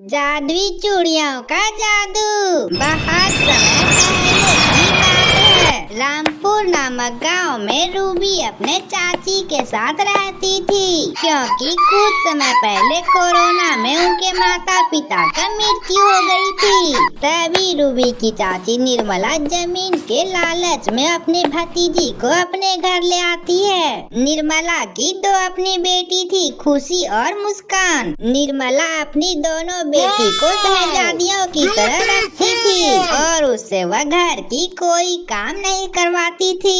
जादुई चूड़ियों का जादू। बहुत समय पहले की बात है। रामपुर नामक गांव में रूबी अपने चाची के साथ रहती थी, क्योंकि कुछ समय पहले कोरोना में उनके माता पिता का मृत्यु हो गई थी। तभी रूबी की चाची निर्मला जमीन के लालच में अपने भतीजी को अपने घर ले आती है। निर्मला की दो अपनी बेटी थी, खुशी और मुस्कान। निर्मला अपनी दोनों बेटी को शहजादियों की तरह रखती थी और उससे वह घर की कोई काम नहीं करवाती थी।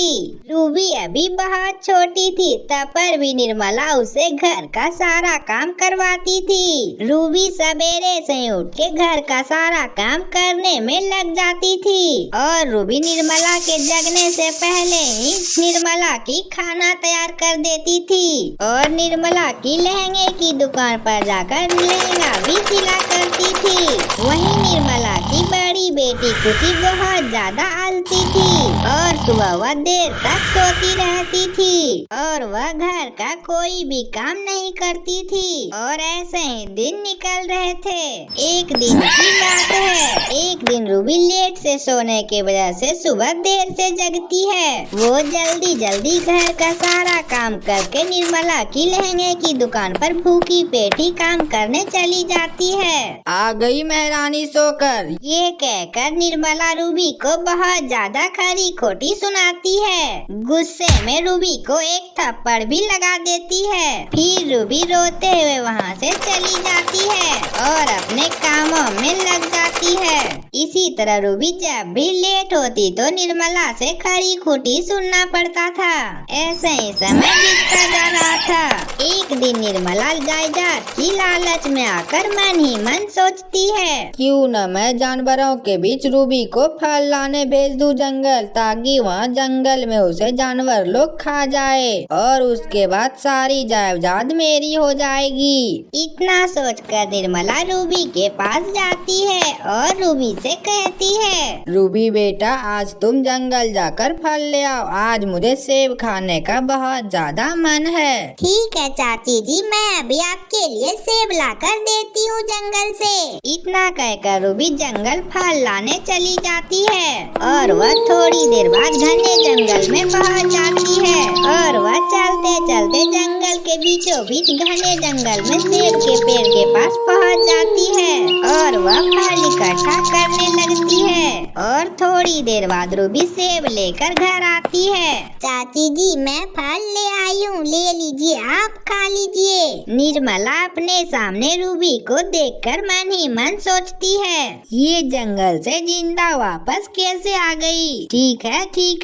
रूबी अभी बहुत छोटी थी, तब पर भी निर्मला उसे घर का सारा काम करवाती थी। रूबी सवेरे से उठ के घर का सारा काम करने में लग जाती थी और रूबी निर्मला के जगने से पहले ही निर्मला की खाना तैयार कर देती थी और निर्मला की लहंगे की दुकान पर जाकर लहंगा भी सिला करती थी। वहीं निर्मला की बड़ी बेटी खुशी बहुत ज्यादा आलसी थी और सुबह वह देर तक सोती रहती थी और वह घर का कोई भी काम नहीं करती थी और ऐसे ही दिन निकल रहे थे। एक दिन की बात है, एक दिन रूबी लेट से सोने के वजह से सुबह देर से जगती है। वो जल्दी जल्दी घर का सारा काम करके निर्मला की लहंगे की दुकान पर भूखी पेट ही काम करने चली जाती है। आ गई महारानी सोकर। ये कहकर निर्मला रूबी को बहुत ज्यादा खरी खोटी सुनाती है। गुस्से में रूबी को एक थप्पड़ भी लगा देती है। फिर रूबी रोते हुए वहाँ से चली जाती है और अपने कामों में लग जाती है। इसी तरह रूबी जब भी लेट होती तो निर्मला से खरी खोटी सुनना पड़ता था। ऐसे ही समय बीतता जा रहा था। एक दिन निर्मला जायदाद की लालच में आकर मन ही मन सोचती है, क्यों न मैं जानवरों के बीच रूबी को फल लाने भेज दूं जंगल, ताकि वहाँ जंगल में उसे जानवर लोग खा जाए और उसके बाद सारी जायदाद मेरी हो जाएगी। इतना सोचकर निर्मला रूबी के पास जाती है और रूबी से कहती है, रूबी बेटा, आज तुम जंगल जाकर फल ले आओ। आज मुझे सेब खाने का बहुत ज्यादा मन है। ठीक है चाची जी, मैं अभी आपके लिए सेब लाकर देती हूँ जंगल से। इतना कहकर रूबी जंगल फल लाने चली जाती है और वह थोड़ी देर बाद घने जंगल में पहुँच जाती है और वह चलते चलते जंगल के बीचों बीच घने जंगल में सेब के पेड़ के पास पहुँच जाती है और वह फल इकट्ठा करने लगती है और थोड़ी देर बाद रूबी सेब लेकर घर आती है। चाची जी, मैं फल ले आई हूँ, ले लीजिए, आप खा लीजिए। निर्मला अपने सामने रूबी को देखकर मन ही मन सोचती है, ये जंगल से जिंदा वापस कैसे आ गई? ठीक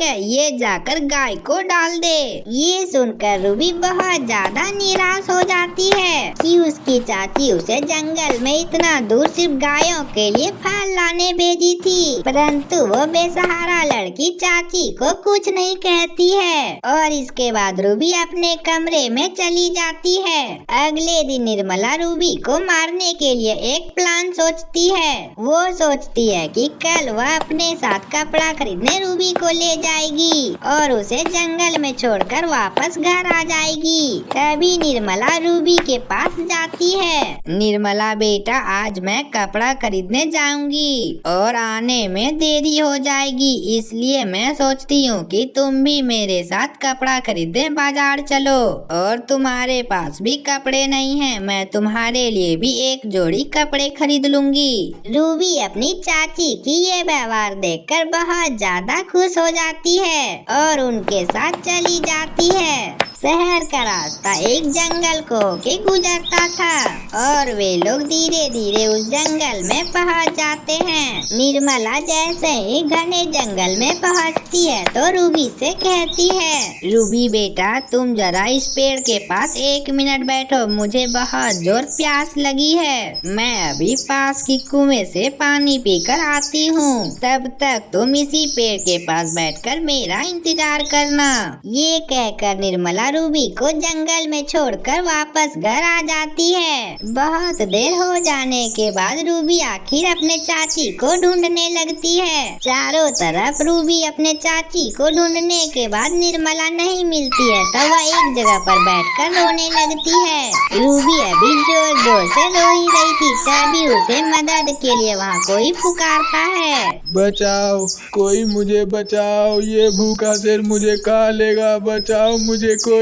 है, ये जाकर गाय को डाल दे। ये सुनकर रूबी बहुत ज्यादा निराश हो जाती है कि उसकी चाची उसे जंगल में इतना दूर सिर्फ गायों के लिए फल लाने भेजी थी, परंतु वो बेसहारा लड़की चाची को कुछ नहीं कहती है और इसके बाद रूबी अपने कमरे में चली जाती है। अगले दिन निर्मला रूबी को मारने के लिए एक प्लान सोचती है। वो सोचती है कि कल वह अपने साथ कपड़ा खरीदने रूबी को ले जाएगी और उसे जंगल में छोड़कर वापस घर आ जाएगी। तभी निर्मला रूबी के पास जाती है। निर्मला बेटा, आज मैं कपड़ा खरीदने जाऊंगी और आने में देरी हो जाएगी, इसलिए मैं सोचती हूँ कि तुम भी मेरे साथ कपड़ा खरीदने बाजार चलो। और तुम्हारे पास भी कपड़े नहीं हैं, मैं तुम्हारे लिए भी एक जोड़ी कपड़े खरीद लूंगी। रूबी अपनी चाची की ये व्यवहार देखकर बहुत ज्यादा खुश हो जाती है और उनके साथ चली जाती है। शहर का रास्ता एक जंगल को होके गुजरता था और वे लोग धीरे धीरे उस जंगल में पहुंच जाते हैं। निर्मला जैसे ही घने जंगल में पहुंचती है तो रूबी से कहती है, रूबी बेटा, तुम जरा इस पेड़ के पास 1 मिनट बैठो, मुझे बहुत जोर प्यास लगी है। मैं अभी पास की कुएं से पानी पीकर आती हूँ, तब तक तुम इसी पेड़ के पास बैठकर मेरा इंतजार करना। ये कहकर निर्मला वह रूबी को जंगल में छोड़कर वापस घर आ जाती है। बहुत देर हो जाने के बाद रूबी आखिर अपने चाची को ढूंढने लगती है। चारों तरफ रूबी अपने चाची को ढूंढने के बाद निर्मला नहीं मिलती है तो वह एक जगह पर बैठकर रोने लगती है। रूबी अभी जोर जोर से रो ही रही थी तभी उसे मदद के लिए वहाँ कोई पुकारता है। बचाओ, कोई मुझे बचाओ, ये भूखा शेर मुझे खा लेगा, बचाओ मुझे कोई।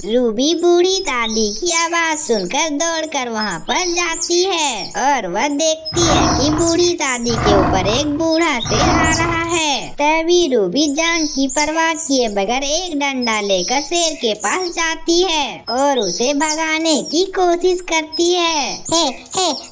रूबी बूढ़ी दादी की आवाज सुनकर दौड़कर वहाँ पर जाती है और वह देखती है कि बूढ़ी दादी के ऊपर एक बूढ़ा शेर आ रहा है। तभी रूबी जान की परवाह किए बगैर एक डंडा लेकर शेर के पास जाती है और उसे भगाने की कोशिश करती है। हे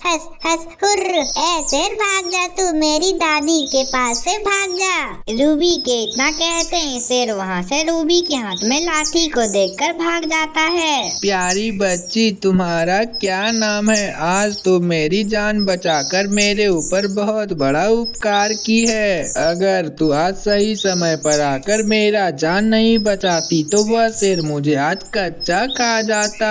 हंस हंस हुर्र, ए शेर भाग जा, तू मेरी दादी के पास से भाग जा। रूबी के इतना कहते हैं शेर वहाँ से रूबी के हाथ में लाठी को देखकर भाग जाता है। प्यारी बच्ची, तुम्हारा क्या नाम है? आज तो मेरी जान बचाकर मेरे ऊपर बहुत बड़ा उपकार की है। अगर तू आज सही समय पर आकर मेरा जान नहीं बचाती तो वह शेर मुझे आज कच्चा खा जाता।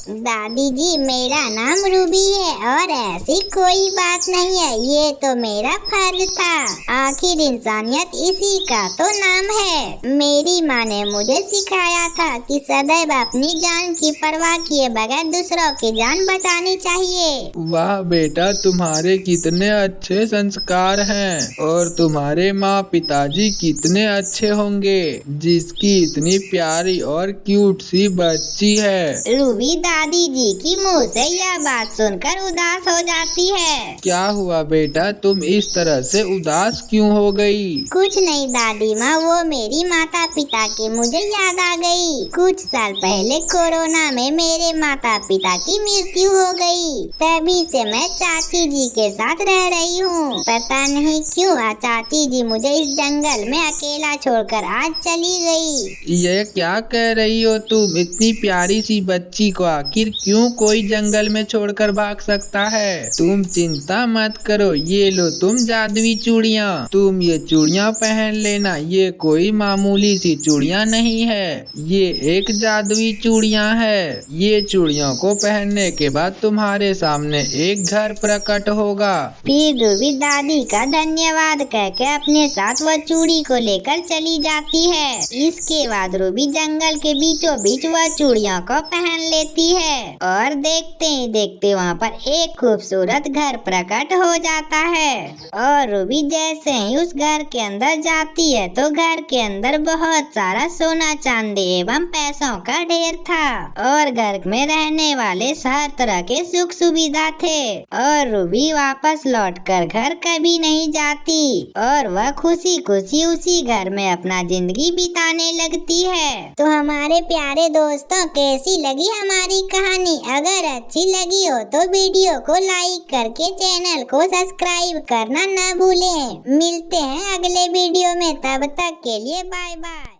दादी जी, मेरा नाम रूबी है और ऐसी कोई बात नहीं है, ये तो मेरा फर्ज था। आखिर इंसानियत इसी का तो नाम है। मेरी माँ ने मुझे सिखाया था कि सदैव अपनी जान की परवाह किए बगैर दूसरों की जान बचानी चाहिए। वाह बेटा, तुम्हारे कितने अच्छे संस्कार हैं और तुम्हारे माँ पिताजी कितने अच्छे होंगे जिसकी इतनी प्यारी और क्यूट सी बच्ची है। रूबी दादी जी की मुँह से यह बात सुनकर उदास हो जाती है। क्या हुआ बेटा, तुम इस तरह से उदास क्यों हो गई? कुछ नहीं दादी माँ, वो मेरी माता पिता की मुझे याद आ गई। कुछ साल पहले कोरोना में मेरे माता पिता की मृत्यु हो गई। तभी से मैं चाची जी के साथ रह रही हूँ। पता नहीं क्यों चाची जी मुझे इस जंगल में अकेला छोड़कर आज चली गई। ये क्या कह रही हो तुम? इतनी प्यारी सी बच्ची को आखिर क्यों कोई जंगल में छोड़कर भाग सकता है? तुम चिंता मत करो, ये लो तुम जादुई चूड़ियाँ। तुम ये चूड़ियाँ पहन लेना, ये कोई मामूली सी चूड़ियाँ नहीं है, ये एक जादुई चूड़ियाँ है। ये चूड़ियों को पहनने के बाद तुम्हारे सामने एक घर प्रकट होगा। फिर रूबी दादी का धन्यवाद कहकर अपने साथ वह चूड़ी को लेकर चली जाती है। इसके बाद रूबी जंगल के बीचों बीच वह चूड़ियों को पहन लेती है और देखते ही देखते वहाँ पर एक खूबसूरत घर प्रकट हो जाता है। और रूबी जैसे ही उस घर के अंदर जाती है तो घर के अंदर बहुत सारा सोना चांदी एवं पैसों का ढेर था और घर में रहने वाले हर तरह के सुख सुविधा थे। और रूबी वापस लौटकर घर कभी नहीं जाती और वह खुशी खुशी उसी घर में अपना जिंदगी बिताने लगती है। तो हमारे प्यारे दोस्तों, कैसी लगी हमारी कहानी? अगर अच्छी लगी हो तो वीडियो को लाइक करके चैनल को सब्सक्राइब करना न भूलें। मिलते हैं अगले वीडियो में, तब तक के लिए बाय बाय।